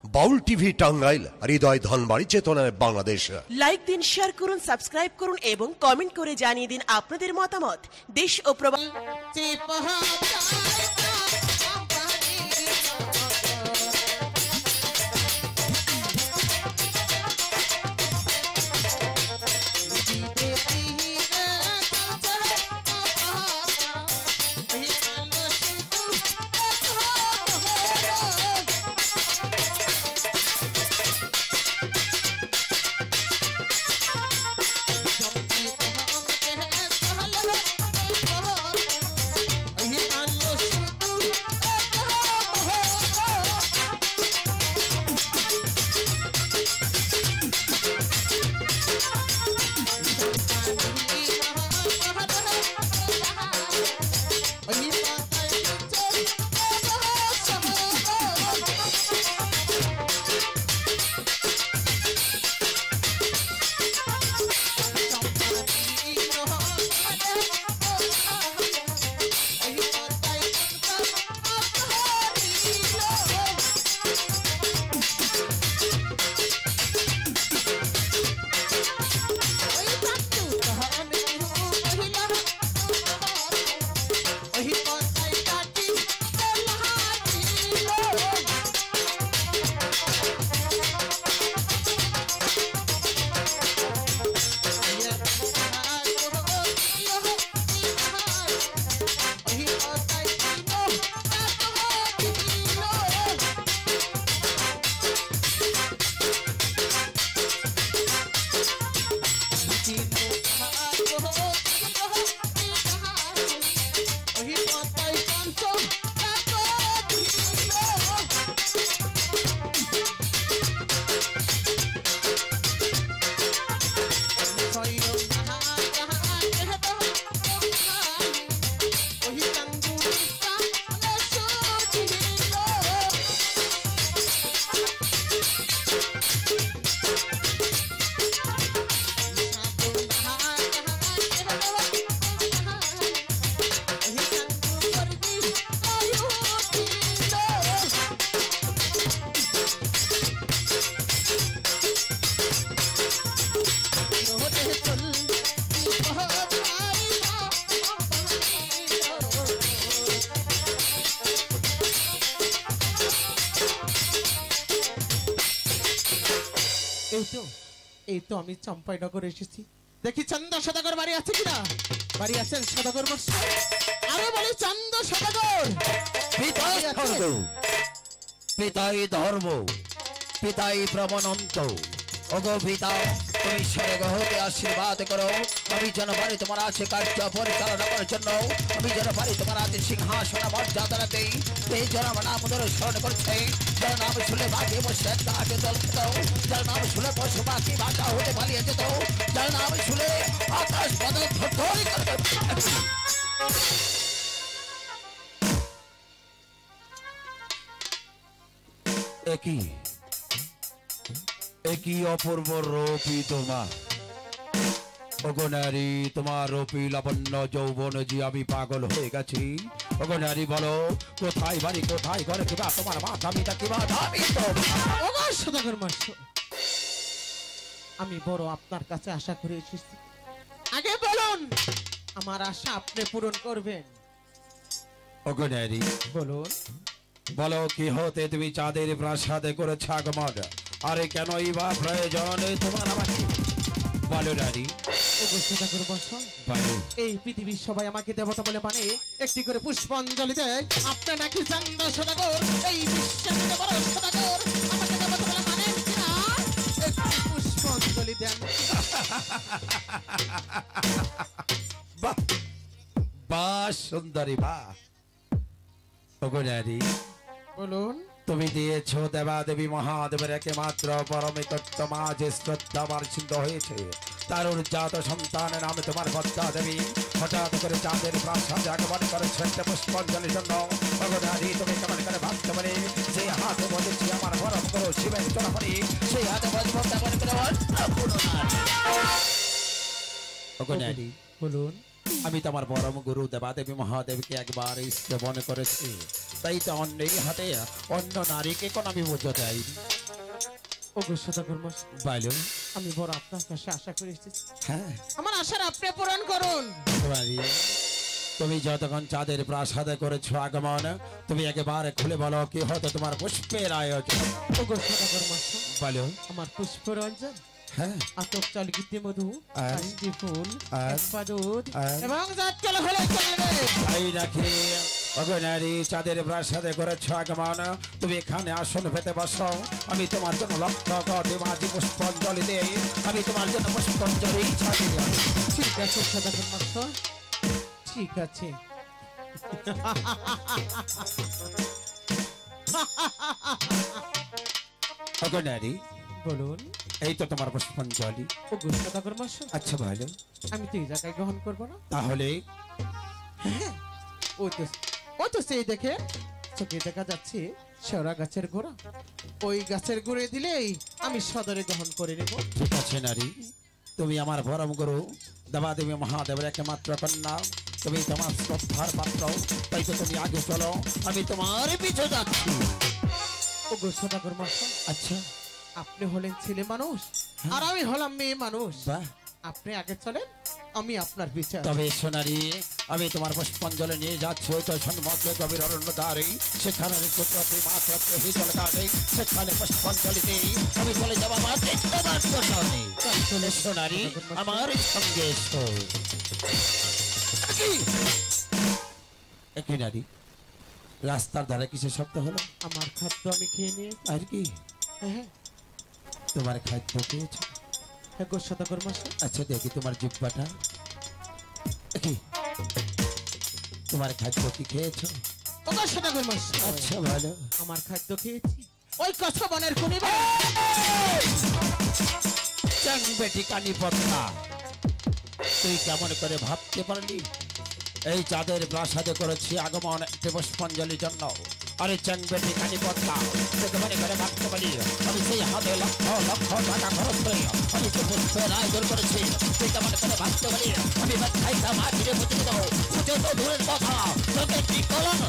বাউল TV Tangail, হৃদয় ধনবাড়ি, চেতনায় Bangladesh. Like দিন, share করুন, সাবস্ক্রাইব করুন এবং কমেন্ট করে জানিয়ে দিন আপনাদের মতামত। দেশ ও প্রবাসী এই তো আমি চম্পাইনগর এসেছি। দেখি চন্দ্র সদাগর বাড়ি আছে কিনা। বাড়ি আছেন সদাগর বর্ষ? আরে বলি চন্দ্র সদাগর। পিতাই ধর্ম, পিতাই প্রমাণন্ত। ওগো পিতা, তুমি স্বর্গ হতে আশীর্বাদ করো। আমি যেন পারি তোমার আছে কার্য পরিচালনা করার জন্য। আমি যেন পারি তোমার আছে সিংহাসন মর্যাদা দেই। এই যেন আমার নাম ধরে স্মরণ করছে। যার নাম শুনে বাঘে বসে আগে জল খেত, যার নাম শুনে পশু পাখি বাঁচা হতে পালিয়ে যেত, যার নাম শুনে আকাশ পদক একই অপূর্ব রূপী তোমার। ওগো নারী, তোমার রূপী লাবণ্য যৌবন যে আমি পাগল হয়ে গেছি। ওগো নারী, বলো কোথায় বাড়ি, কোথায় ঘরে, কিবা তোমার মাথা মিটা, কিবা সদাগর মাস। আমি বড় আপনার কাছে আশা করে এসেছি। আগে বলুন, আমার আশা আপনি পূরণ করবেন। ওগো নারী, বলুন, বলো কি হতে তুমি চাঁদের প্রাসাদে করেছ আগমন? আরে কেনই বা প্রয়োজন তোমার আমাকে? বলো নারী। এই পৃথিবীর সবাই আমাকে দেবতা বলে মানে, একটি করে পুষ্পাঞ্জলি দেয়। আপনি নাকি চন্দ্র সদাগর, এই বিশ্বের বড় সদাগর, আমাকে দেবতা বলে মানে না? একটি পুষ্পাঞ্জলি দেন। বাহ বাহ সুন্দরী, বাহ। ওগো নারী, বলুন, তুমি দিয়েছ দেবাদেবী মহাদেবের একমাত্র পরমিতত্ব মা যে শ্রদ্ধা বার্ষিত হয়েছে, তার জাত সন্তানের নামে তোমার পদ্মা দেবী হঠাৎ করে চাঁদের প্রাসাদে আগমন করেছে একটা পুষ্পাঞ্জলির জন্য। ওগো নারী, তুমি কেমন করে ভাবতে পারি সেই হাতে বলেছি আমার পরম গুরু শিবের চড়াপড়ি, সেই হাতে বলবো কেমন করে বলুন। আমি তো আমার পরম গুরু দেবাদেবী মহাদেবকে একবার ইষ্ট মনে করেছি, তাই তো অন্যের হাতে অন্য নারীকে কোন আমি বোঝা যাই। ওগো সদাগর মশাই, বলো। আমি বড় আপনার কাছে আশা করে এসেছি, হ্যাঁ আমার আশার আপনি পূরণ করুন। কুমারী, তুমি যতক্ষণ চাঁদের প্রাসাদে করেছো আগমন, তুমি একেবারে খুলে বলো কি হতো তোমার পুষ্পের আয়োজন। ওগো সদাগর মশাই, বলো। আমার পুষ্পরঞ্জন, হ্যাঁ, আতপ চাল গীতে মধু, আর? কাঞ্জি ফুল, আর? এক পা দুধ আর? এবং জাতকাল হলে চলবে। তাই নাকি? অগনারী, চাঁদের প্রাসাদে করেছো আগমন, তুমি এখানে আসন পেতে বসো। আমি তোমার জন্য লক্ষ কোটি মাঝি পুষ্পাঞ্জলি দেই। আমি তোমার জন্য পুষ্পাঞ্জলি ছাড়িয়ে যাই। ঠিক আছে সদাগর মশাই, ঠিক আছে। অগনারী, বলুন। এই তো তোমার পুষ্পাঞ্জলি। ওগো সদাগর মশাই, আচ্ছা ভালো, আমি তো এই জায়গায় গ্রহণ করবো না। তাহলে ওই তো সেই দেখে চোখে দেখা যাচ্ছে শেওড়া গাছের গোড়া, ওই গাছের গোড়ে দিলেই আমি সদরে গ্রহণ করে নেব। ঠিক আছে নারী, তুমি আমার পরম গুরু দেবাদেবী মহাদেবের একমাত্র কন্যা, তুমি তোমার শ্রদ্ধার পাত্র, তাই তো তুমি আগে চলো, আমি তোমার পিছু যাচ্ছি। ওগো সদাগর মশাই, আচ্ছা, আপনি হলেন ছেলে মানুষ আর আমি হলাম মেয়ে মানুষ। বাহ। আপনি আগে চলেন, আমি আপনার বিচার। তবে সোনারি, আমি তোমার পুষ্পাঞ্জলি নিয়ে যাচ্ছি ওই তো সন্মুখে গভীর অরণ্য দ্বারে, সেখানে কুদরতি মাত্র হিজল কাটে, সেখানে পুষ্পাঞ্জলি দেই। আমি চলে যাবো আমার চলে সোনারি, আমার সঙ্গে এসো। একই নারী, রাস্তার ধারে কিসের শব্দ হলো? আমার খাদ্য আমি খেয়ে নিয়ে, আর কি হ্যাঁ তোমার খাদ্য খেয়েছো? হ্যাঁ গো সদাগর মশাই। আচ্ছা দেখি তোমার জিহ্বাটা, কি তোমার খাদ্য কি খেয়েছো? ওগো সদাগর মশাই, আচ্ছা ভালো। আমার খাদ্য খেয়েছি ওই কচ্ছ বনের কোণে। চাং বেটি কানি পত্তা, তুই কেমন করে ভাবতে পারলি এই চাঁদের প্রাসাদে করেছি আগমন একটি পুষ্পাঞ্জলির জন্য? আরে চাং বেটি কানি পত্তা, তুই কেমন করে ভাবতে পারলি আমি সেই হাতে লক্ষ লক্ষ টাকা খরচ করে আমি যে পুষ্পের আয়োজন করেছি? তুই কেমন করে ভাবতে পারলি আমি খাইটা মাটিরে পুঁতে দেবো? পুঁতে তো দূরের কথা, তোকে কি কলম